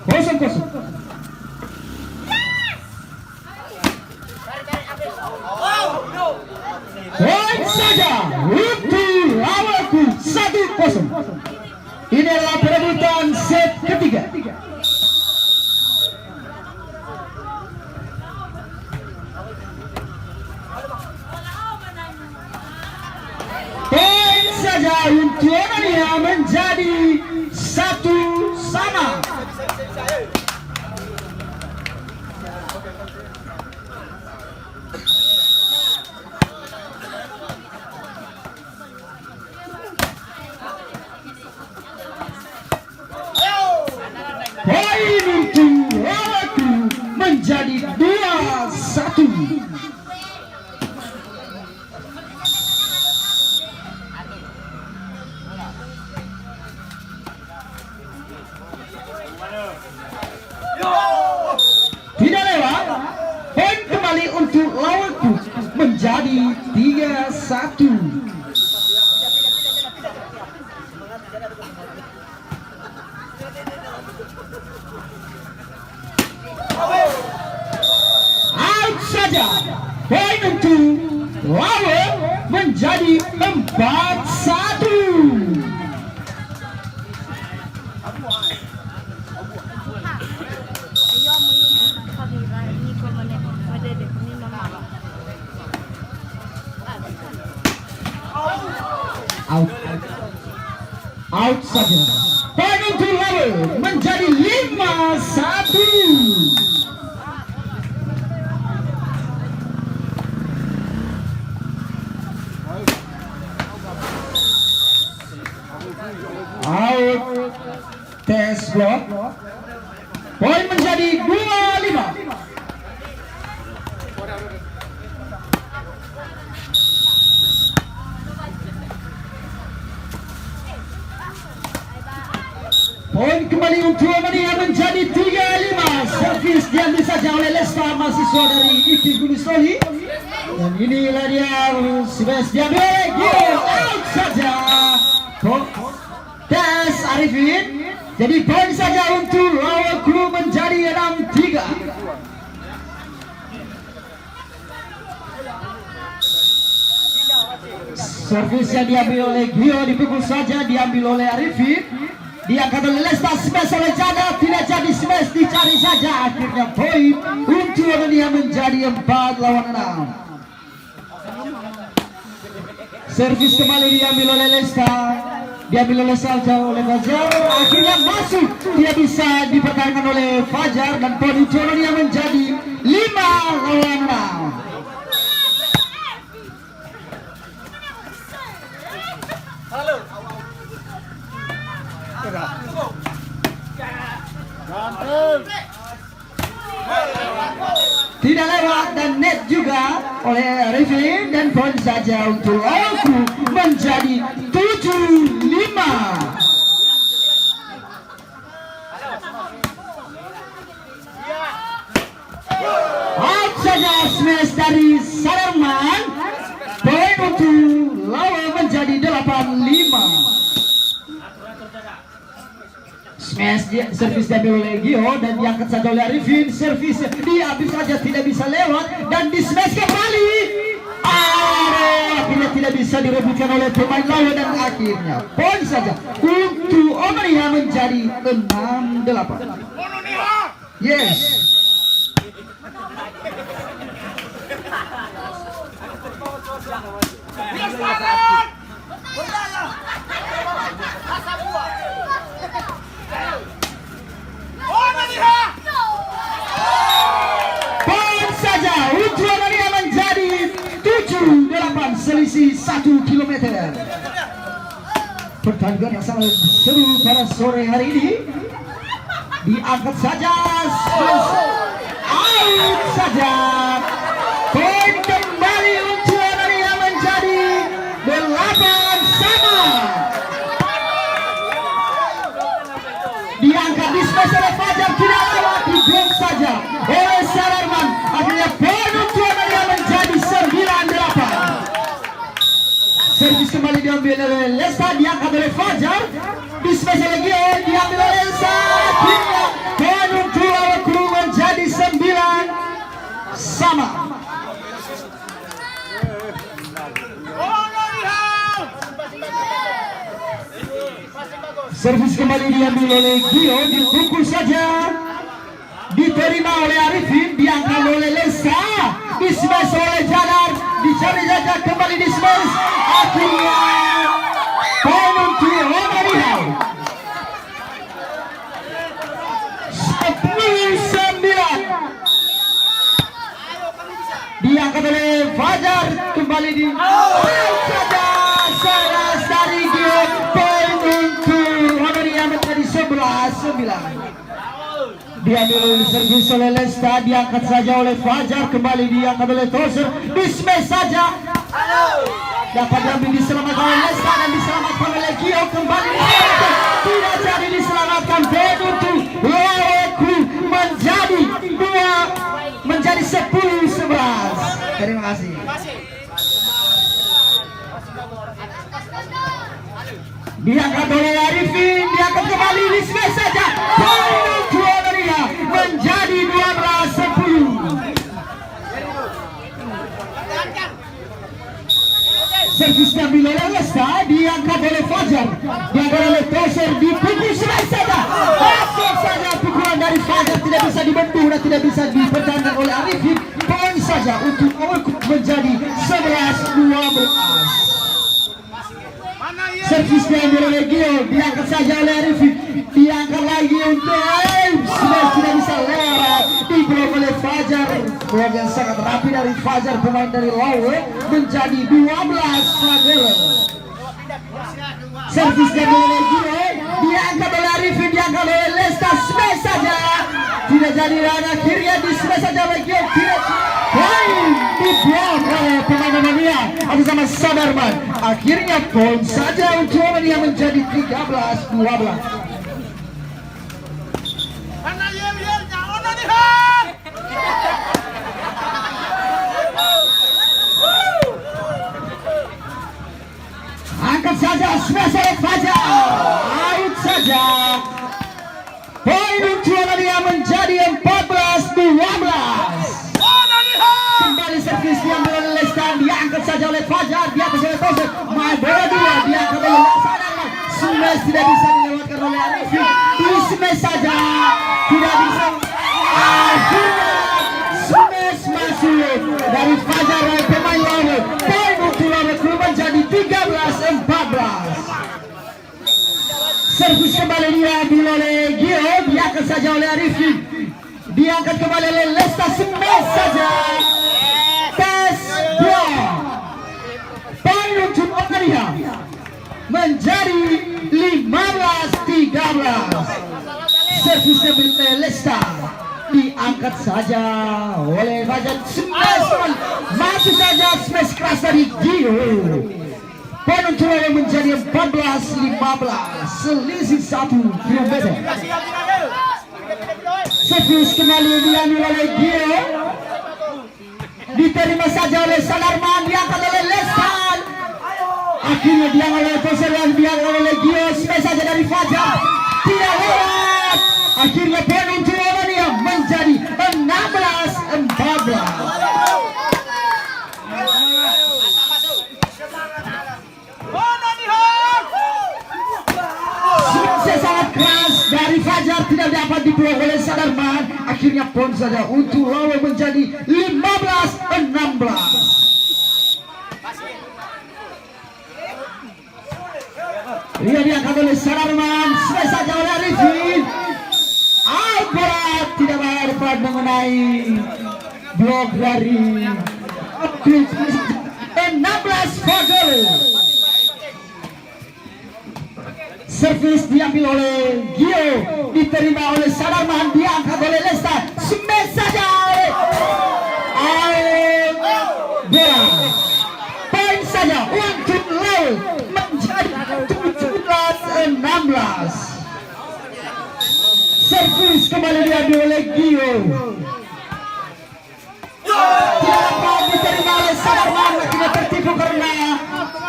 0-0. Poin saja untuk lawanku 1-0. Ini adalah perebutan set ketiga. Poin saja untuk Armenia menjadi 1-1. Poin untuk lawanku menjadi 2-1. Tidak lewat. Poin kembali untuk lawanku menjadi 3-1. Out saja. Poin untuk lawan menjadi 4-1. Out saja. Poin untuk lawan menjadi 5-1. Out. Tes blok. Poin menjadi 2-5. Poin kembali untuk Armenia menjadi 3-5. Servis diambil saja oleh Lesta, mahasiswa dari IKI Gunung Soli. Dan inilah dia, smash diambil oleh Gio. Out saja. Tes Arifin. Jadi poin saja untuk lawan kru menjadi 6-3. Servis yang diambil oleh Gio dipukul saja, diambil oleh Arifin. Diangkat oleh Lesta, smash oleh Jada, tidak jadi smash, dicari saja. Akhirnya poin untuk Armenia menjadi 4-6. Servis kembali diambil oleh Lesta, diambil oleh Salja oleh Fajar. Akhirnya masuk, tidak bisa dipertahankan oleh Fajar, dan poin untuk Armenia menjadi 5-6. Tidak lewat dan net juga oleh Arifin, dan poin saja untuk aku menjadi 7-5. Out saja smash dari Sarman. Poin untuk lawan menjadi 8-5. Smash servis diambil oleh Gio dan diangkat saja oleh Arifin. Servis diambil saja, tidak bisa lewat dan di smash kembali. Akhirnya tidak bisa direbutkan oleh pemain lawan, dan akhirnya poin saja untuk Armenia menjadi 6-8. Yes. Poin saja untuk Armenia menjadi 7-8, selisih 1 kilometer. Pertandingan yang sangat seru pada sore hari ini. Diangkat saja, out saja. Poin kembali untuk Armenia menjadi 8-sama. Diangkat di smash oleh Fajar, tidak lewat, diblok saja oleh Sarman. Akhirnya poin untuk Armenia menjadi 9-8. Servis kembali diambil oleh Lesta, diangkat oleh Fajar, di smash oleh Gio, diambil oleh Lesta. Akhirnya poin Servis kembali diambil oleh Gio, dipukul saja, diterima oleh Arifin, diangkat oleh Lesa, dismash oleh Janar, dicari saja kembali dismash, akhirnya poin untuk Romadihau. 10-9 diangkat oleh Fajar, kembali di saja salah dari Gio, poin untuk Romadihau menjadi 11-9. Diambil oleh servis oleh Lesta, diangkat saja oleh Fajar, kembali diangkat oleh Toser, dismash saja, dapat diambil, diselamatkan oleh Lesta dan diselamatkan oleh Gio, kembali diselamatkan, tidak jadi diselamatkan, begitu Laweku menjadi 10-11. Terima kasih. Diangkat oleh Arifin, diangkat kembali, dismash saja, menjadi 12-10. Servis diambil oleh Lesta, diangkat oleh Fajar, diangkat oleh Toser, dipukul saja. Masuk saja pukulan dari Fajar, tidak bisa dibendung dan tidak bisa dipertahankan oleh Arifin. Poin saja untuk Awalkup menjadi 11-12. Servis diambil oleh Gio, diangkat saja oleh Arifin, diangkat lagi untuk sudah tidak bisa lewat, diblok oleh Fajar. Blok yang sangat rapi dari Fajar, pemain dari Lawe, menjadi 12-11. Servis diambil oleh Gio, diangkat oleh Arifin, diangkat oleh Lesta, smash saja, tidak jadi, dan akhirnya di smash saja oleh Gio, tidak diblok oleh pemain Romania atas nama Sadarman. Akhirnya poin saja untuk Romania menjadi 13-12. Angkat saja, smash oleh Fajar, out saja. Poin untuk Romania menjadi 14-12. Kembali servis diambil oleh Lesta, diangkat saja oleh Fajar, diangkat oleh Toser, main bola dua, diangkat oleh Sadarman, smash tidak bisa dilewatkan oleh Arifin, smash saja, tidak bisa, akhirnya smash masuk dari Fajar oleh pemain Lawe. Poin untuk Lawe menjadi 13-14. Servis kembali diambil oleh Gio, diangkat saja oleh Arifin, diangkat kembali oleh Lesta, smash saja. Tes block. Poin untuk Romania menjadi 15-13. Servis dari Lesta, diangkat saja oleh Fajar, smash masuk saja, smash keras dari Gio. Poin untuk Romania menjadi 14-15, selisih 1 kilometer. Servis kembali diambil oleh Gio, diterima saja oleh Sadarman, diangkat oleh Lestan, akhirnya diangkat oleh Toser dan diangkat oleh Gio, smash saja dari Fajar, tidak lewat. Akhirnya poin untuk Romania menjadi 16-14. Sangat keras dari Fajar, tidak dapat diblok oleh Sadarman. Akhirnya poin saja untuk Lawe menjadi 15-16. Ia diangkat oleh Sadarman, smash saja oleh Arifin, out berat, tidak dapat mengenai blok dari 16-14. Servis diambil oleh Gio, diterima oleh Sadarman, diangkat oleh Lesta, smash saja out bola. Poin saja untuk Lawe menjadi 17-16. Servis kembali diambil oleh Gio, tidak dapat diterima oleh Sadarman, akhirnya tertipu karena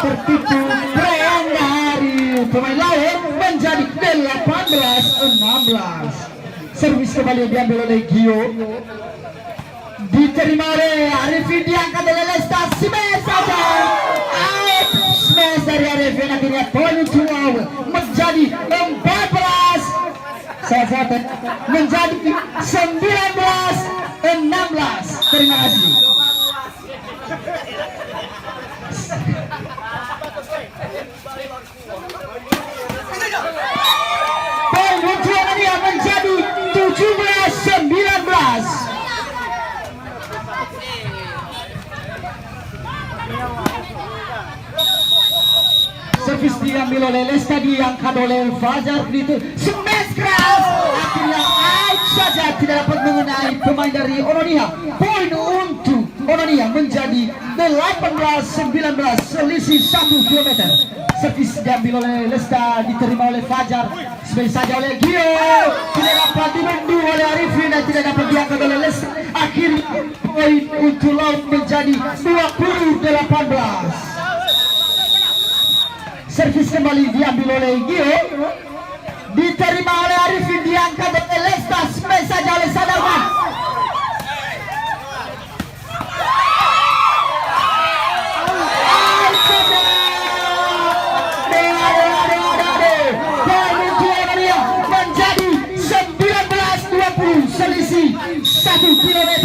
tertipu tren dari pemain Lawe menjadi 18-16. Servis kembali diambil oleh Gio, diterima oleh Arifin, diangkat oleh Lesta, smash saja out, smash dari Arifin. Akhirnya poin untuk Lawe menjadi 14 Selatan menjadi 19-16. Terima kasih. Poin untuk Oronia menjadi 17-19. Servis diambil oleh Lesta, diangkat oleh Fajar, itu smash keras, akhirnya out saja, tidak dapat mengenai pemain dari Oronia. Poin untuk Oronia menjadi 18-19, selisih 1 km. Servis diambil oleh Lesta, diterima oleh Fajar, smash saja oleh Gio, tidak dapat dibendu oleh Arifin dan tidak dapat diangkat oleh Lesta. Akhirnya poin untuk laut menjadi 20-18. Servis kembali diambil oleh Gio, diterima oleh Arifin, diangkat oleh Lesta, smash saja oleh Sadarman. Menjadi 19-20, selisih 1 km.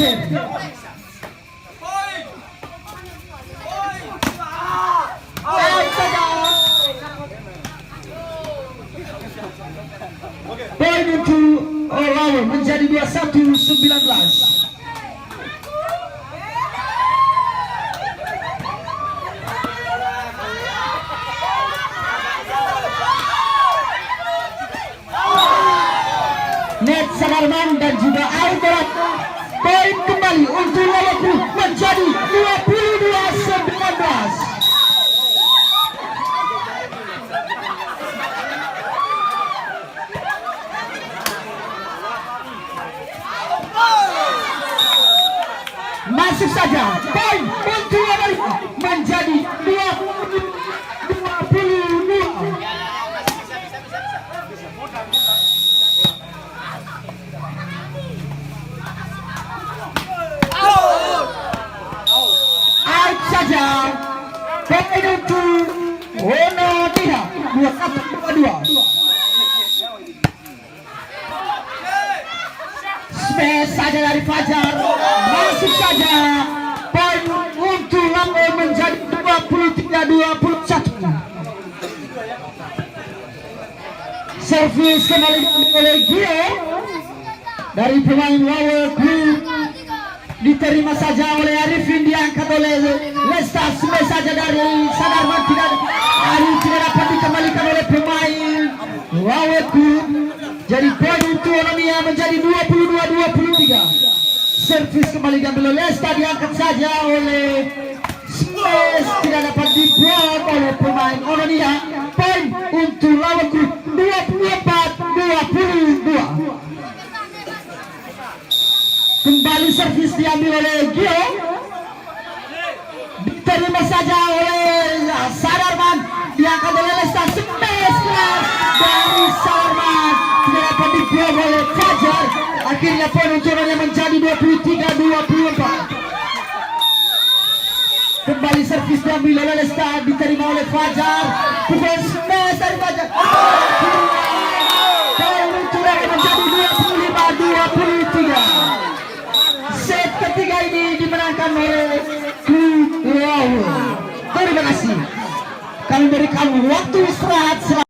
Poin untuk lawan menjadi 21-19. Net Sadarman dan juga Alberat. Poin kembali untuk lawanku menjadi 22-19. Masuk saja, poin untuk Amerika menjadi 22. Out saja, poin untuk Oronia 21-22. Smash saja dari Fajar, masuk saja. Poin untuk Lampung menjadi 23-21. Servis kembali oleh Gio dari pemain Wawa Group, diterima saja oleh Arifin, diangkat oleh Lesta, smash saja dari Sadarman, tidak dapat dikembalikan oleh pemain Wawa Group. Jadi poin untuk Oronia menjadi 22-23. Servis kembali diambil oleh Lesta, diangkat saja oleh smash, tidak dapat diblok oleh pemain Oronia. Poin untuk lawan grup 24-22. Kembali servis diambil oleh Gio, diterima saja oleh Sadarman, diangkat oleh Lesta, smash keras dari Sadarman, tidak dapat diblok oleh Fajar. Akhirnya poin untuk Oronia menjadi 23-24. Kembali servis diambil oleh Lesta, diterima oleh Fajar, pukul smash dari Fajar. Poin untuk Oronia menjadi 25-23. Set ketiga ini dimenangkan oleh Wow. Terima kasih. Kami berikan waktu istirahat.